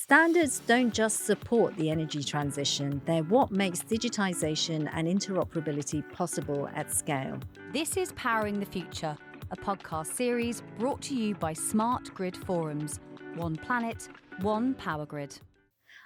Standards don't just support the energy transition, they're what makes digitisation and interoperability possible at scale. This is Powering the Future, a podcast series brought to you by Smart Grid Forums. One planet, one power grid.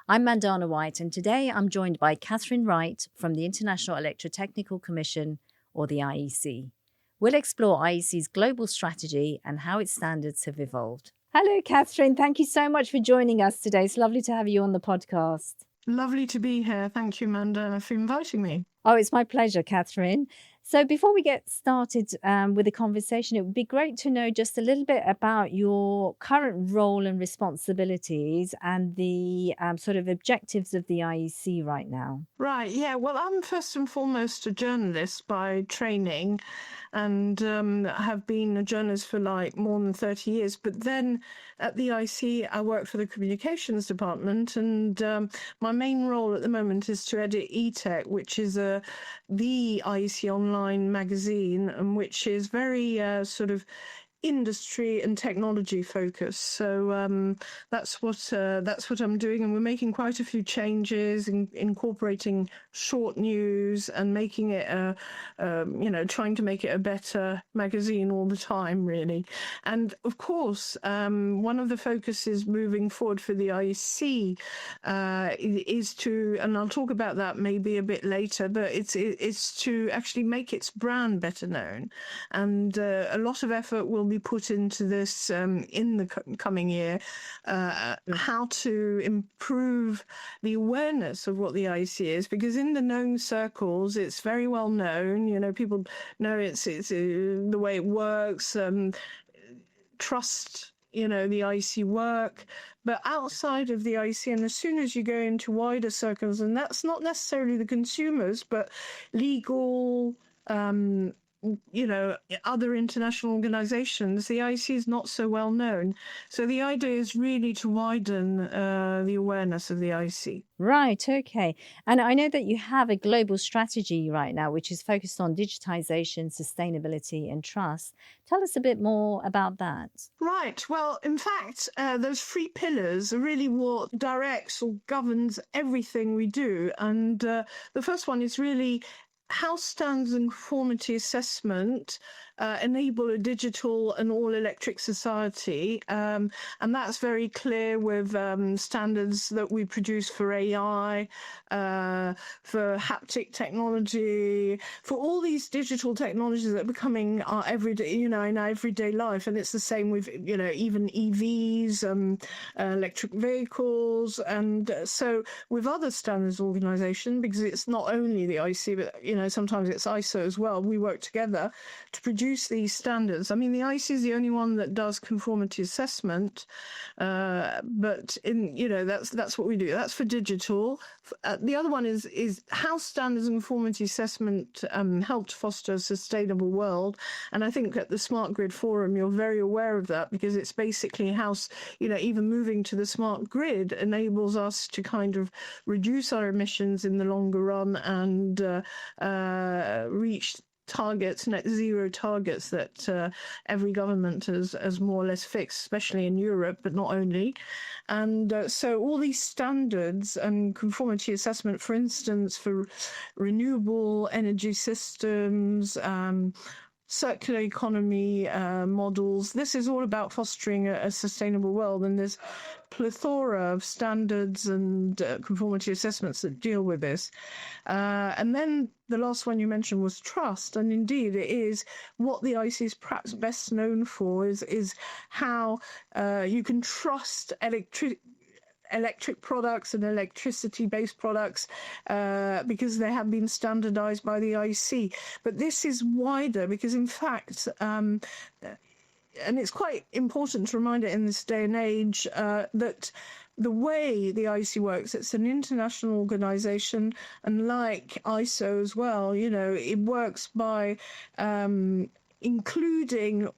I'm Mandana White, and today I'm joined by Catherine Wright from the International Electrotechnical Commission, or the IEC. We'll explore IEC's global strategy and how its standards have evolved. Hello, Catherine. Thank you so much for joining us today. It's lovely to have you on the podcast. Lovely to be here. Thank you, Mandana, for inviting me. Oh, it's my pleasure, Catherine. So before we get started with the conversation, it would be great to know just a little bit about your current role and responsibilities and the sort of objectives of the IEC right now. Right, yeah. Well, I'm first and foremost a journalist by training and have been a journalist for like more than 30 years. But then at the IEC, I work for the communications department, and my main role at the moment is to edit eTech, which is the IEC online magazine, and which is very sort of industry and technology focused. So that's what I'm doing, and we're making quite a few changes, incorporating short news and making it trying to make it a better magazine all the time, really. And of course, one of the focuses moving forward for the IEC is to, and I'll talk about that maybe a bit later, but it's to actually make its brand better known, and a lot of effort will be put into this in the coming year, how to improve the awareness of what the IEC is, because in the known circles it's very well known. You know, people know it's the way it works, trust the IEC work. But outside of the IEC, and as soon as you go into wider circles, and that's not necessarily the consumers, but legal, other international organizations, the IEC is not so well known. So the idea is really to widen the awareness of the IEC. Right, okay. And I know that you have a global strategy right now, which is focused on digitization, sustainability, and trust. Tell us a bit more about that. Right. Well, in fact, those three pillars are really what directs or governs everything we do. And the first one is really how standards and conformity assessment enable a digital and all-electric society. And that's very clear with standards that we produce for AI, for haptic technology, for all these digital technologies that are becoming our everyday, in our everyday life. And it's the same with, even EVs, electric vehicles. And so with other standards organization, because it's not only the IC, but, sometimes it's ISO as well, we work together to produce these standards. I mean, the IC is the only one that does conformity assessment, but that's what we do. That's for digital. The other one is how standards and conformity assessment help to foster a sustainable world. And I think at the Smart Grid Forum, you're very aware of that, because it's basically how, even moving to the smart grid enables us to kind of reduce our emissions in the longer run and reach targets, net zero targets that every government has more or less fixed, especially in Europe, but not only. And so all these standards and conformity assessment, for instance, for renewable energy systems, circular economy models. This is all about fostering a sustainable world, and there's plethora of standards and conformity assessments that deal with this. And then the last one you mentioned was trust, and indeed it is what the IC is perhaps best known for is how you can trust electric products and electricity-based products because they have been standardized by the IEC. But this is wider because, in fact, and it's quite important to remind it in this day and age that the way the IEC works, it's an international organization, and like ISO as well, it works by including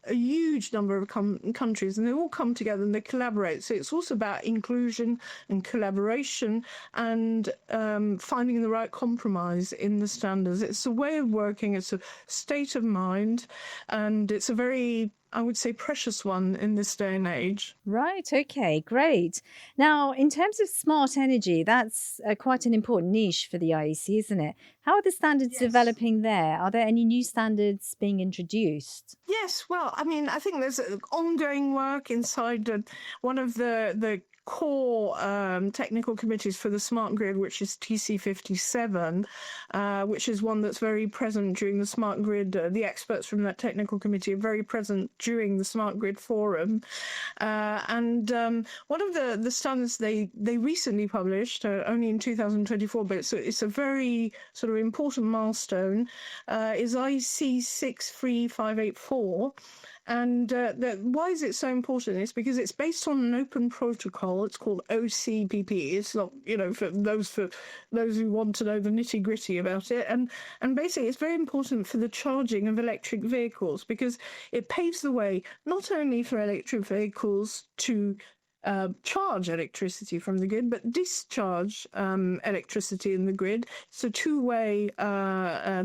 a huge number of countries, and they all come together and they collaborate. So it's also about inclusion and collaboration and finding the right compromise in the standards. It's a way of working, it's a state of mind, and it's a very I would say, precious one in this day and age. Right. Okay. Great. Now, in terms of smart energy, that's quite an important niche for the IEC, isn't it? How are the standards Yes. developing there? Are there any new standards being introduced? Yes, well, I mean, I think there's ongoing work inside one of the core technical committees for the smart grid, which is TC57, which is one that's very present during the smart grid. The experts from that technical committee are very present during the smart grid forum. And one of the standards they recently published, only in 2024, but it's a very sort of important milestone, is IC 63584. And why is it so important? It's because it's based on an open protocol. It's called OCPP. It's not, for those who want to know the nitty gritty about it. And basically, it's very important for the charging of electric vehicles because it paves the way not only for electric vehicles to charge electricity from the grid, but discharge electricity in the grid. It's a two-way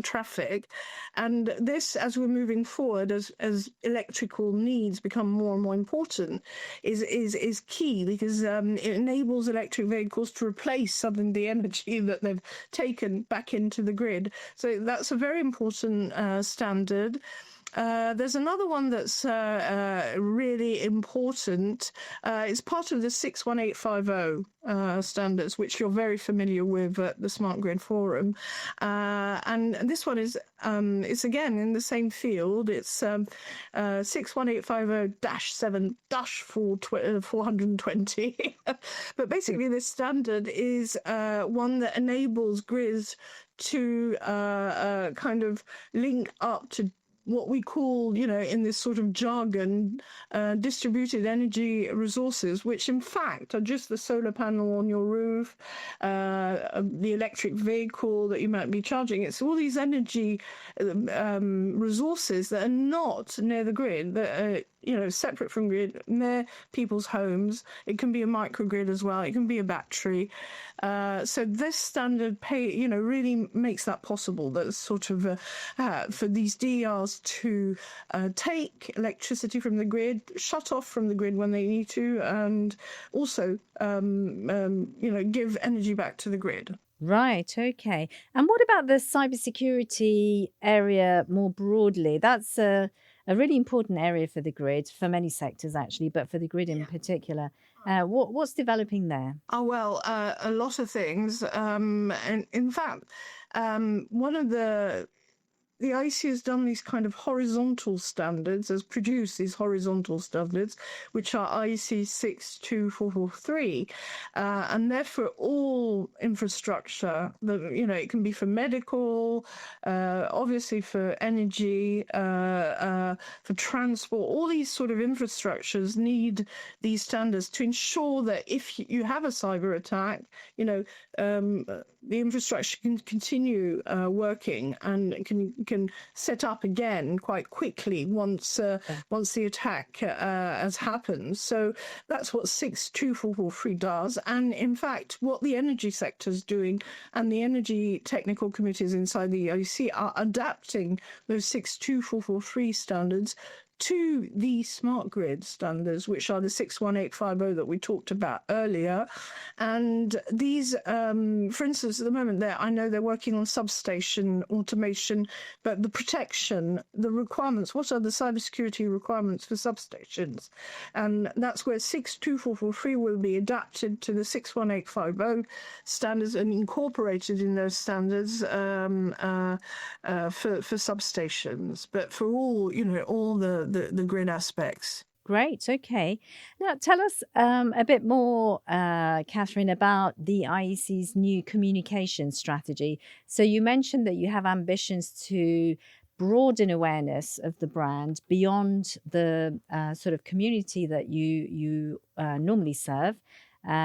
traffic, and this, as we're moving forward, as electrical needs become more and more important, is key because it enables electric vehicles to replace some of the energy that they've taken back into the grid. So that's a very important standard. There's another one that's really important. It's part of the 61850 standards, which you're very familiar with at the Smart Grid Forum. And this one is it's again in the same field. It's 61850-7-420. But basically, this standard is one that enables grids to kind of link up to what we call, in this sort of jargon, distributed energy resources, which in fact are just the solar panel on your roof, the electric vehicle that you might be charging. It's all these energy resources that are not near the grid, that are separate from grid, near people's homes. It can be a microgrid as well. It can be a battery. So this standard really makes that possible. That's sort of for these DERs to take electricity from the grid, shut off from the grid when they need to, and also give energy back to the grid. Right. Okay. And what about the cybersecurity area more broadly? That's a really important area for the grid, for many sectors actually, but for the grid in particular. What's developing there? Oh, well, a lot of things. And in fact, one of the IC has done these kind of horizontal standards, has produced these horizontal standards, which are IC 62443, and they're for all infrastructure. It can be for medical, obviously for energy, for transport. All these sort of infrastructures need these standards to ensure that if you have a cyber attack, the infrastructure can continue working and can set up again quite quickly once the attack has happened. So that's what 62443 does. And in fact, what the energy sector is doing, and the energy technical committees inside the EIC are adapting those 62443 standards to the smart grid standards, which are the 61850 that we talked about earlier. And these, for instance, at the moment, I know they're working on substation automation, but the protection, the requirements, what are the cybersecurity requirements for substations? And that's where 62443 will be adapted to the 61850 standards and incorporated in those standards for substations, but for all the grid aspects. Great. Okay. Now, tell us a bit more, Catherine, about the IEC's new communication strategy. So you mentioned that you have ambitions to broaden awareness of the brand beyond the sort of community that you normally serve.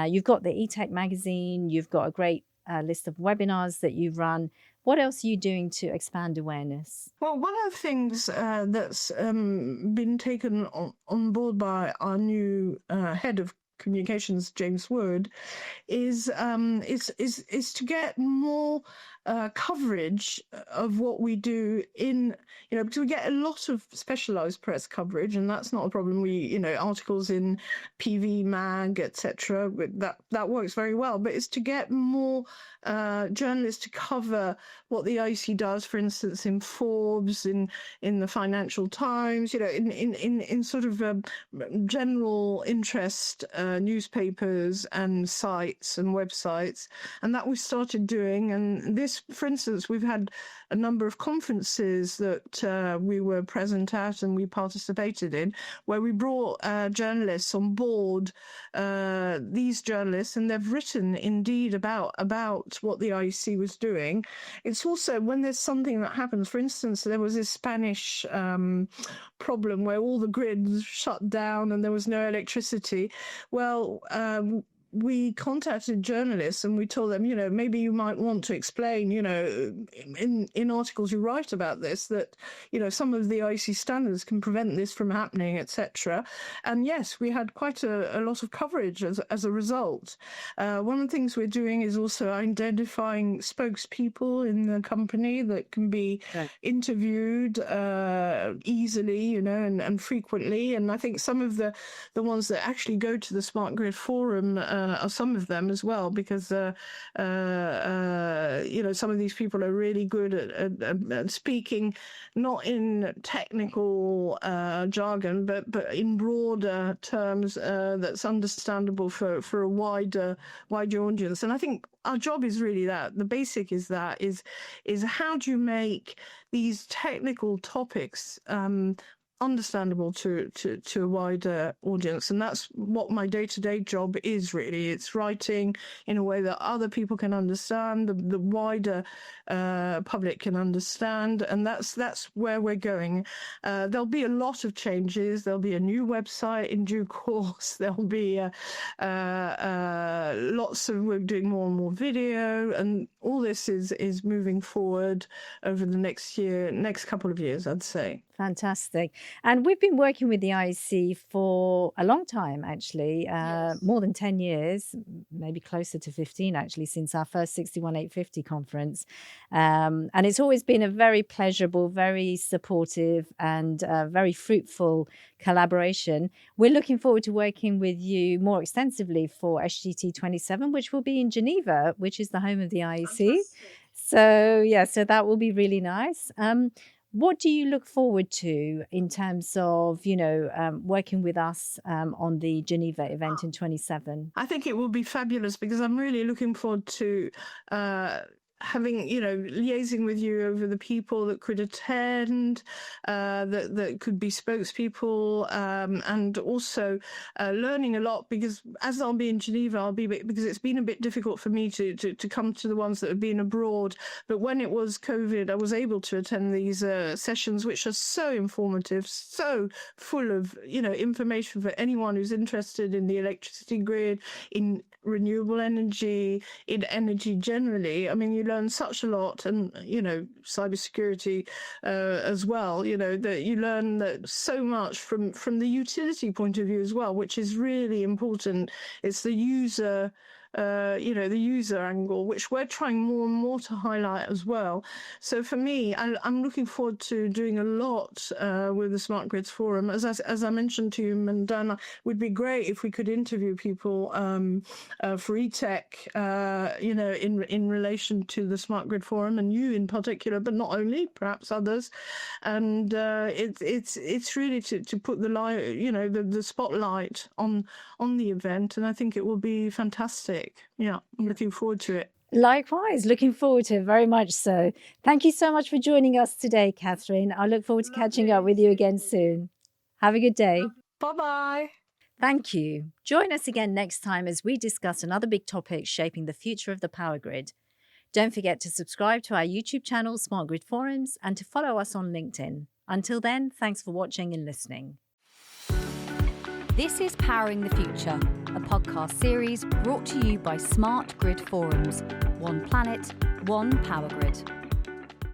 You've got the eTech magazine. You've got a great list of webinars that you've run. What else are you doing to expand awareness? Well, one of the things that's been taken on board by our new head of Communications, James Wood, is to get more coverage of what we do in, because we get a lot of specialized press coverage, and that's not a problem. We, articles in PV Mag, etc. That works very well. But it's to get more journalists to cover what the IEC does, for instance, in Forbes, in the Financial Times, in sort of general interest newspapers and sites and websites, and that we started doing. And this, for instance, we've had a number of conferences that we were present at and we participated in, where we brought journalists on board, these journalists, and they've written indeed about what the IEC was doing. It's also when there's something that happens, for instance, there was this Spanish problem where all the grids shut down and there was no electricity. Well, we contacted journalists and we told them, maybe you might want to explain, in articles you write about this, that, some of the IEC standards can prevent this from happening, etc. And yes, we had quite a lot of coverage as a result. One of the things we're doing is also identifying spokespeople in the company that can be interviewed easily, and frequently. And I think some of the ones that actually go to the Smart Grid Forum are some of them as well, because some of these people are really good at speaking, not in technical jargon, but in broader terms that's understandable for a wider audience. And I think our job is really that. The basic is how do you make these technical topics understandable to a wider audience. And that's what my day-to-day job is, really. It's writing in a way that other people can understand, the wider public can understand, and that's where we're going. There'll be a lot of changes. There'll be a new website in due course. There'll be lots of, we're doing more and more video, and all this is moving forward over the next couple of years, I'd say. Fantastic. And we've been working with the IEC for a long time, actually, Yes. more than 10 years, maybe closer to 15, actually, since our first 61850 conference. And it's always been a very pleasurable, very supportive and very fruitful collaboration. We're looking forward to working with you more extensively for SGT 27, which will be in Geneva, which is the home of the IEC. Fantastic. So that will be really nice. What do you look forward to in terms of, working with us on the Geneva event in 27? I think it will be fabulous, because I'm really looking forward to having, liaising with you over the people that could attend, that could be spokespeople, and also learning a lot, because as I'll be in Geneva, because it's been a bit difficult for me to come to the ones that have been abroad. But when it was COVID, I was able to attend these sessions, which are so informative, so full of, information for anyone who's interested in the electricity grid, in renewable energy, in energy generally. I mean, you learn such a lot, and cybersecurity as well. That you learn that so much from the utility point of view as well, which is really important. It's the user. The user angle, which we're trying more and more to highlight as well. So for me, I'm looking forward to doing a lot with the Smart Grids Forum. As I mentioned to you, Mandana, it would be great if we could interview people for ETech, in relation to the Smart Grid Forum, and you in particular, but not only, perhaps others. And it's really to put the light, the spotlight on the event, and I think it will be fantastic. Yeah, I'm looking forward to it. Likewise, looking forward to it, very much so. Thank you so much for joining us today, Catherine. I look forward to catching up with you again soon. Have a good day. Bye-bye. Thank you. Join us again next time as we discuss another big topic shaping the future of the power grid. Don't forget to subscribe to our YouTube channel, Smart Grid Forums, and to follow us on LinkedIn. Until then, thanks for watching and listening. This is Powering the Future, a podcast series brought to you by Smart Grid Forums. One planet, one power grid.